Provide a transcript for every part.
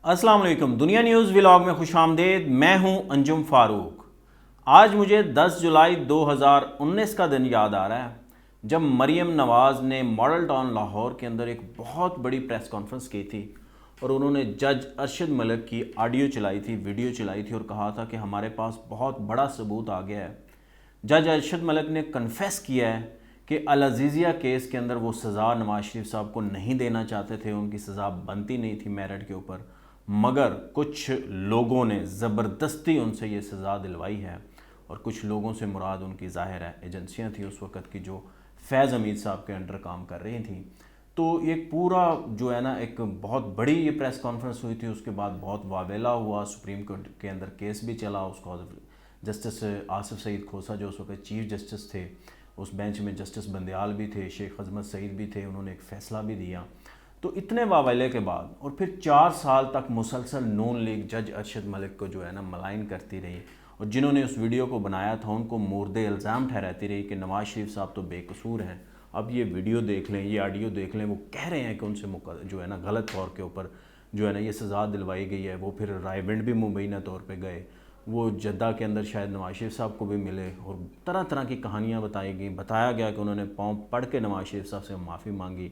अस्सलाम वालेकुम। दुनिया न्यूज़ व्लॉग में खुश आमदेद। मैं हूं अंजुम फ़ारूक। आज मुझे 10 जुलाई 2019 का दिन याद आ रहा है जब मरीम नवाज़ ने मॉडल टाउन लाहौर के अंदर एक बहुत बड़ी प्रेस कॉन्फ्रेंस की थी और उन्होंने जज अरशद मलिक की ऑडियो चलाई थी, वीडियो चलाई थी और कहा था कि हमारे पास बहुत बड़ा सबूत आ गया है। जज अरशद मलिक ने कन्फेस किया है कि अल अज़ीज़िया केस के अंदर वो सज़ा नवाज़ शरीफ साहब को नहीं देना चाहते थे, उनकी सज़ा बनती नहीं थी मेरिट के ऊपर, मगर कुछ लोगों ने ज़बरदस्ती उनसे ये सज़ा दिलवाई है। और कुछ लोगों से मुराद उनकी ज़ाहिर है एजेंसियां थी उस वक़्त की जो फैज़ हमीद साहब के अंडर काम कर रही थी। तो एक पूरा जो है ना एक बहुत बड़ी ये प्रेस कॉन्फ्रेंस हुई थी। उसके बाद बहुत वावेला हुआ, सुप्रीम कोर्ट के अंदर केस भी चला। उसको जस्टिस आसिफ सईद खोसा जो उस वक्त चीफ जस्टिस थे, उस बेंच में जस्टिस बंदयाल भी थे, शेख अजमत सईद भी थे, उन्होंने एक फ़ैसला भी दिया। तो इतने वावेले के बाद और फिर 4 साल तक मुसलसल नून लीग जज अरशद मलिक को जो है ना मलाइन करती रही और जिन्होंने उस वीडियो को बनाया था उनको मुर्द इल्ज़ाम ठहराती रही कि नवाज़ शरीफ साहब तो बेकसूर हैं। अब ये वीडियो देख लें, ये ऑडियो देख लें, वो कह रहे हैं कि उनसे जो है ना गलत तौर के ऊपर जो है ना ये सज़ा दिलवाई गई है। वो फिर रायविंड भी मुबैना तौर पे गए, वो जद्दा के अंदर शायद नवाज़ शरीफ साहब को भी मिले और तरह तरह की कहानियाँ बताई गई। बताया गया कि उन्होंने पाँव पढ़ के नवाज़ शरीफ साहब से माफ़ी मांगी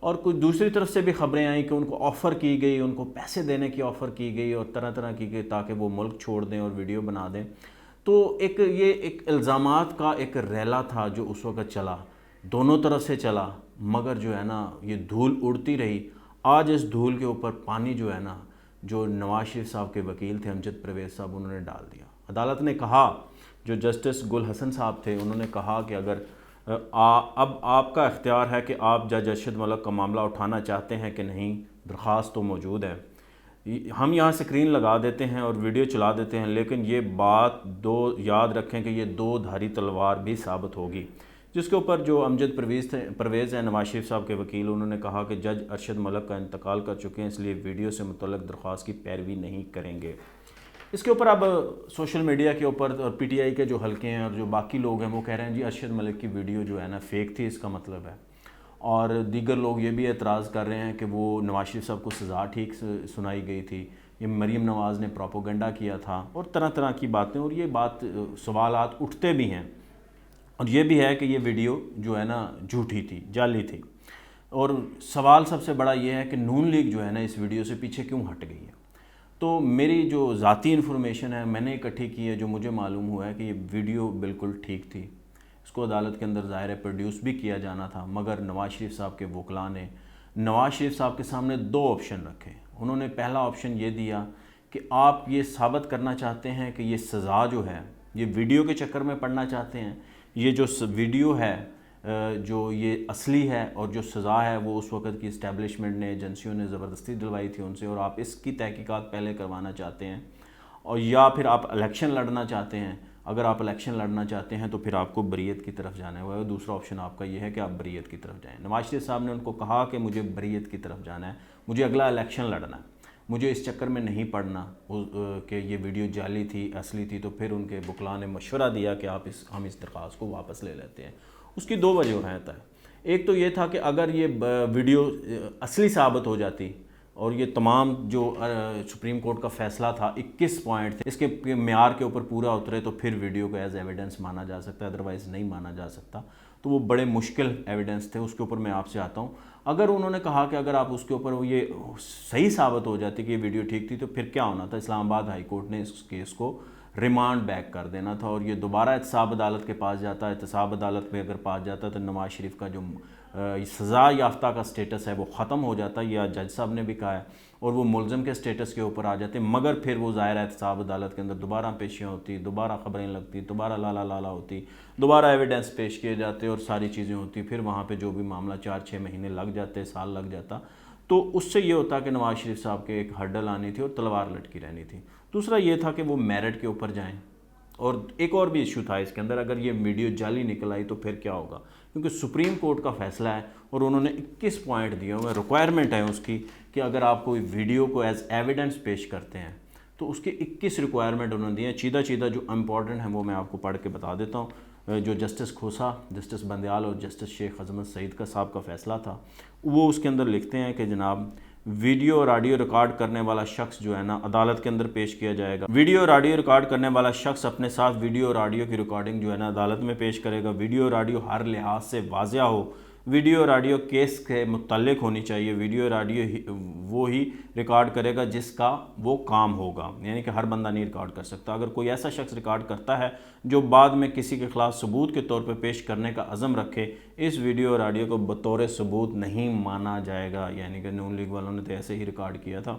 और कुछ दूसरी तरफ से भी ख़बरें आई कि उनको ऑफ़र की गई, उनको पैसे देने की ऑफ़र की गई और तरह तरह की गई ताकि वो मुल्क छोड़ दें और वीडियो बना दें। तो ये एक इल्ज़ामात का एक रैला था जो उस वक़्त चला, दोनों तरफ से चला, मगर जो है ना ये धूल उड़ती रही। आज इस धूल के ऊपर पानी जो है ना, जो नवाज़ शरीफ साहब के वकील थे अमजद परवेज़ साहब, उन्होंने डाल दिया। अदालत ने कहा, जो जस्टिस गुल हसन साहब थे उन्होंने कहा कि अगर अब आपका इख्तियार है कि आप जज अरशद मलिक का मामला उठाना चाहते हैं कि नहीं, दरख्वास्त तो मौजूद है। हम यहाँ स्क्रीन लगा देते हैं और वीडियो चला देते हैं, लेकिन ये बात याद रखें कि ये दो धारी तलवार भी साबित होगी। जिसके ऊपर जो अमजद परवेज़ हैं नवाज़ शरीफ साहब के वकील, उन्होंने कहा कि जज अरशद मलिक का इंतकाल कर चुके हैं, इसलिए वीडियो से मुतल्लिक़ दरख्वास्त की पैरवी नहीं करेंगे। इसके ऊपर अब सोशल मीडिया के ऊपर और पीटीआई के जो हलके हैं और जो बाकी लोग हैं वो कह रहे हैं जी अरशद मलिक की वीडियो जो है ना फ़ेक थी, इसका मतलब है। और दीगर लोग ये भी एतराज़ कर रहे हैं कि वो नवाज़ शरीफ साहब को सज़ा ठीक सुनाई गई थी, ये मरीम नवाज़ ने प्रोपोगंडा किया था और तरह तरह की बातें। और ये बात सवालात उठते भी हैं और ये भी है कि ये वीडियो जो है ना झूठी थी, जाली थी। और सवाल सबसे बड़ा ये है कि नून लीग जो है ना इस वीडियो से पीछे क्यों हट गई है। तो मेरी जो ज़ाती इन्फॉर्मेशन है मैंने इकट्ठी की है, जो मुझे मालूम हुआ है कि ये वीडियो बिल्कुल ठीक थी। इसको अदालत के अंदर ज़ाहिर है प्रोड्यूस भी किया जाना था, मगर नवाज़ शरीफ साहब के वकला ने नवाज़ शरीफ साहब के सामने 2 ऑप्शन रखे। उन्होंने पहला ऑप्शन ये दिया कि आप ये साबित करना चाहते हैं कि ये सज़ा जो है ये वीडियो के चक्कर में पड़ना चाहते हैं, ये जो वीडियो है जो ये असली है और जो सज़ा है वो उस वक़्त की इस्टेब्लिशमेंट ने, एजेंसियों ने ज़बरदस्ती दिलवाई थी उनसे, और आप इसकी तहकीकात पहले करवाना चाहते हैं। और या फिर आप इलेक्शन लड़ना चाहते हैं। अगर आप इलेक्शन लड़ना चाहते हैं तो फिर आपको बरीयत की तरफ जाना है। दूसरा ऑप्शन आपका ये है कि आप बरीयत की तरफ जाएँ। नवाज़ शरीफ साहब ने उनको कहा कि मुझे बरीयत की तरफ जाना है, मुझे अगला इलेक्शन लड़ना है, मुझे इस चक्कर में नहीं पड़ना कि ये वीडियो जाली थी असली थी। तो फिर उनके वकला ने मशवरा दिया कि हम इस दरख्वास्त को वापस ले लेते हैं। उसकी 2 वजह रहता है। एक तो ये था कि अगर ये वीडियो असली साबित हो जाती और ये तमाम जो सुप्रीम कोर्ट का फ़ैसला था 21 पॉइंट थे, इसके मेयार के ऊपर पूरा उतरे तो फिर वीडियो को एज एविडेंस माना जा सकता है, अदरवाइज़ नहीं माना जा सकता। तो वो बड़े मुश्किल एविडेंस थे। उसके ऊपर मैं आपसे आता हूँ। अगर उन्होंने कहा कि अगर आप उसके ऊपर ये सही साबित हो जाती कि ये वीडियो ठीक थी तो फिर क्या होना था, इस्लामाबाद हाई कोर्ट ने इस केस को रिमांड बैक कर देना था और ये दोबारा एहतसाब अदालत के पास जाता। एहतसाब अदालत में अगर पास जाता तो नवाज़ शरीफ का जो सज़ा याफ्ता का स्टेटस है वो ख़त्म हो जाता, या जज साहब ने भी कहा है, और वो मुलज़म के स्टेटस के ऊपर आ जाते। मगर फिर वो ज़ाहिर है एहतसाब अदालत के अंदर दोबारा पेशियाँ होती, दोबारा ख़बरें लगती, दोबारा लाला लाला होती, दोबारा एविडेंस पेश किए जाते और सारी चीज़ें होती। फिर वहाँ पर जो भी मामला 4-6 महीने लग जाते, साल लग जाता। तो उससे ये होता कि नवाज़ शरीफ साहब के एक हर्डल आनी थी और तलवार लटकी रहनी थी। दूसरा ये था कि वो मेरिट के ऊपर जाएं। और एक और भी इशू था इसके अंदर, अगर ये वीडियो जाली निकल आई तो फिर क्या होगा, क्योंकि सुप्रीम कोर्ट का फ़ैसला है और उन्होंने 21 पॉइंट दिए हुए, रिक्वायरमेंट है उसकी कि अगर आप कोई वीडियो को एज एविडेंस पेश करते हैं तो उसके 21 रिक्वायरमेंट उन्होंने दिए हैं। चीदा चीदा जो इम्पॉर्टेंट है वो मैं आपको पढ़ के बता देता हूँ। जो जस्टिस खोसा, जस्टिस बंदयाल और जस्टिस शेख अजमत सईद का साहब का फ़ैसला था, वो उसके अंदर लिखते हैं कि जनाब ویڈیو اور آڈیو ریکارڈ کرنے والا شخص جو ہے نا عدالت کے اندر پیش کیا جائے گا۔ ویڈیو اور آڈیو ریکارڈ کرنے والا شخص اپنے ساتھ ویڈیو اور آڈیو کی ریکارڈنگ جو ہے نا عدالت میں پیش کرے گا۔ ویڈیو اور آڈیو ہر لحاظ سے واضح ہو، ویڈیو اور آڈیو کیس کے متعلق ہونی چاہیے۔ ویڈیو اور آڈیو وہ ہی ریکارڈ کرے گا جس کا وہ کام ہوگا، یعنی کہ ہر بندہ نہیں ریکارڈ کر سکتا۔ اگر کوئی ایسا شخص ریکارڈ کرتا ہے جو بعد میں کسی کے خلاف ثبوت کے طور پہ پیش کرنے کا عزم رکھے، اس ویڈیو اور آڈیو کو بطور ثبوت نہیں مانا جائے گا۔ یعنی کہ نون لیگ والوں نے تو ایسے ہی ریکارڈ کیا تھا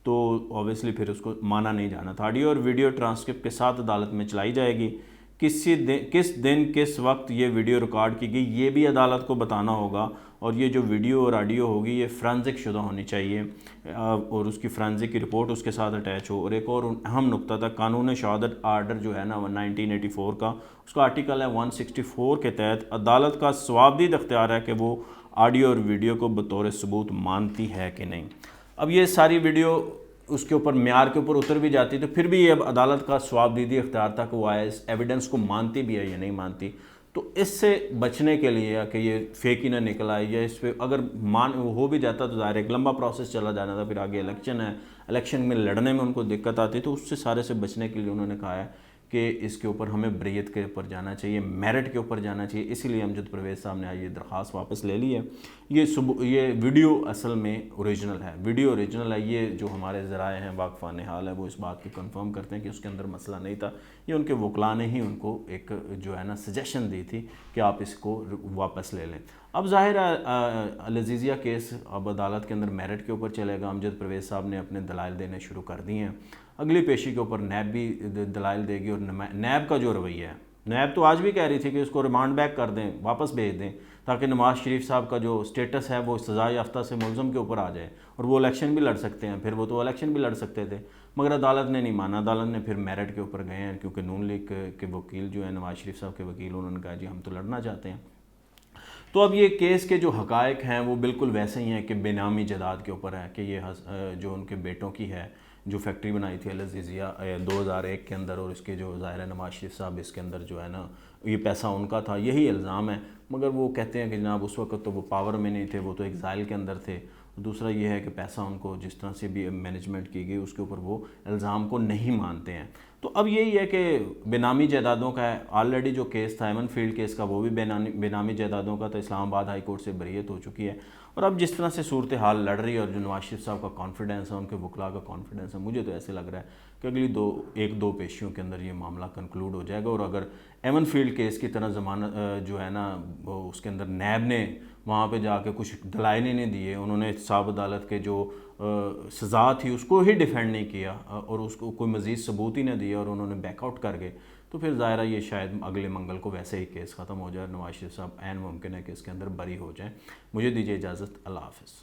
تو اوبیسلی پھر اس کو مانا نہیں جانا تھا۔ آڈیو اور ویڈیو ٹرانسکرپٹ کے ساتھ عدالت میں چلائی جائے گی۔ کس دن کس وقت یہ ویڈیو ریکارڈ کی گئی یہ بھی عدالت کو بتانا ہوگا، اور یہ جو ویڈیو اور آڈیو ہوگی یہ فرانزک شدہ ہونی چاہیے اور اس کی فرانزک کی رپورٹ اس کے ساتھ اٹیچ ہو۔ اور ایک اور اہم نقطہ تھا، قانون شہادت آرڈر جو ہے نا 1984 کا، اس کا آرٹیکل ہے 164 کے تحت عدالت کا ثوابدید اختیار ہے کہ وہ آڈیو اور ویڈیو کو بطور ثبوت مانتی ہے کہ نہیں۔ اب یہ ساری ویڈیو اس کے اوپر معیار کے اوپر اتر بھی جاتی تو پھر بھی یہ اب عدالت کا ثوابدیدی اختیار تھا کہ وہ اس ایویڈنس کو مانتی بھی ہے یا نہیں مانتی۔ تو اس سے بچنے کے لیے کہ یہ فیک ہی نہ نکل آئے، یا اس پہ اگر ہو بھی جاتا تو ظاہر ایک لمبا پروسیس چلا جانا تھا، پھر آگے الیکشن ہے، الیکشن میں لڑنے میں ان کو دقت آتی، تو اس سے سارے سے بچنے کے لیے انہوں نے کہا ہے کہ اس کے اوپر ہمیں بریت کے اوپر جانا چاہیے، میرٹ کے اوپر جانا چاہیے۔ اسی لیے امجد پرویز صاحب نے یہ درخواست واپس لے لی ہے۔ یہ ویڈیو اصل میں اوریجنل ہے، ویڈیو اوریجنل ہے۔ یہ جو ہمارے ذرائع ہیں واقفان حال ہے وہ اس بات کی کنفرم کرتے ہیں کہ اس کے اندر مسئلہ نہیں تھا، یہ ان کے وکلاء نے ہی ان کو ایک جو ہے نا سجیشن دی تھی کہ آپ اس کو واپس لے لیں۔ اب ظاہر ہے العزیزیہ کیس اب عدالت کے اندر میرٹ کے اوپر چلے گا۔ امجد پرویز صاحب نے اپنے دلائل دینے شروع کر دی ہیں، اگلی پیشی کے اوپر نیب بھی دلائل دے گی۔ اور نیب کا جو رویہ ہے، نیب تو آج بھی کہہ رہی تھی کہ اس کو ریمانڈ بیک کر دیں، واپس بھیج دیں، تاکہ نواز شریف صاحب کا جو سٹیٹس ہے وہ سزا یافتہ سے ملزم کے اوپر آ جائے اور وہ الیکشن بھی لڑ سکتے ہیں۔ پھر وہ تو الیکشن بھی لڑ سکتے تھے، مگر عدالت نے نہیں مانا۔ عدالت نے پھر میرٹ کے اوپر گئے ہیں، کیونکہ نون لیگ کے وکیل جو ہیں نواز شریف صاحب کے وکیل، انہوں نے کہا جی ہم تو لڑنا چاہتے ہیں۔ تو اب یہ کیس کے جو حقائق ہیں وہ بالکل ویسے ہی ہیں کہ بے نامی جائیداد کے اوپر ہے کہ یہ جو ان کے بیٹوں کی ہے، جو فیکٹری بنائی تھی العزیزیہ 2001 کے اندر، اور اس کے جو ظاہر نواز شریف صاحب اس کے اندر جو ہے نا یہ پیسہ ان کا تھا، یہی الزام ہے۔ مگر وہ کہتے ہیں کہ جناب اس وقت تو وہ پاور میں نہیں تھے، وہ تو ایگزائل کے اندر تھے۔ دوسرا یہ ہے کہ پیسہ ان کو جس طرح سے بھی مینجمنٹ کی گئی اس کے اوپر وہ الزام کو نہیں مانتے ہیں۔ تو اب یہی ہے کہ بے نامی جائیدادوں کا ہے، آلریڈی جو کیس تھا ایمن فیلڈ کیس کا وہ بھی بے نامی جائیدادوں کا تھا، اسلام آباد ہائی کورٹ سے بریت ہو چکی ہے۔ اور اب جس طرح سے صورتحال لڑ رہی ہے اور جو نواز شریف صاحب کا کانفیڈنس ہے، ان کے وکلاء کا کانفیڈنس ہے، مجھے تو ایسے لگ رہا ہے کہ اگلی ایک دو پیشیوں کے اندر یہ معاملہ کنکلوڈ ہو جائے گا۔ اور اگر ایمن فیلڈ کیس کی طرح ضمانت جو ہے نا اس کے اندر نیب نے وہاں پہ جا کے کچھ دلائل ہی نہیں دیے، انہوں نے احتساب عدالت کے جو سزا تھی اس کو ہی ڈیفینڈ نہیں کیا اور اس کو کوئی مزید ثبوت ہی نہ دیا اور انہوں نے بیک آؤٹ کر گئے، تو پھر ظاہرہ یہ شاید اگلے منگل کو ویسے ہی کیس ختم ہو جائے اور نواز شریف صاحب عین ممکن ہے کہ اس کے اندر بری ہو جائیں۔ مجھے دیجیے اجازت، اللہ حافظ۔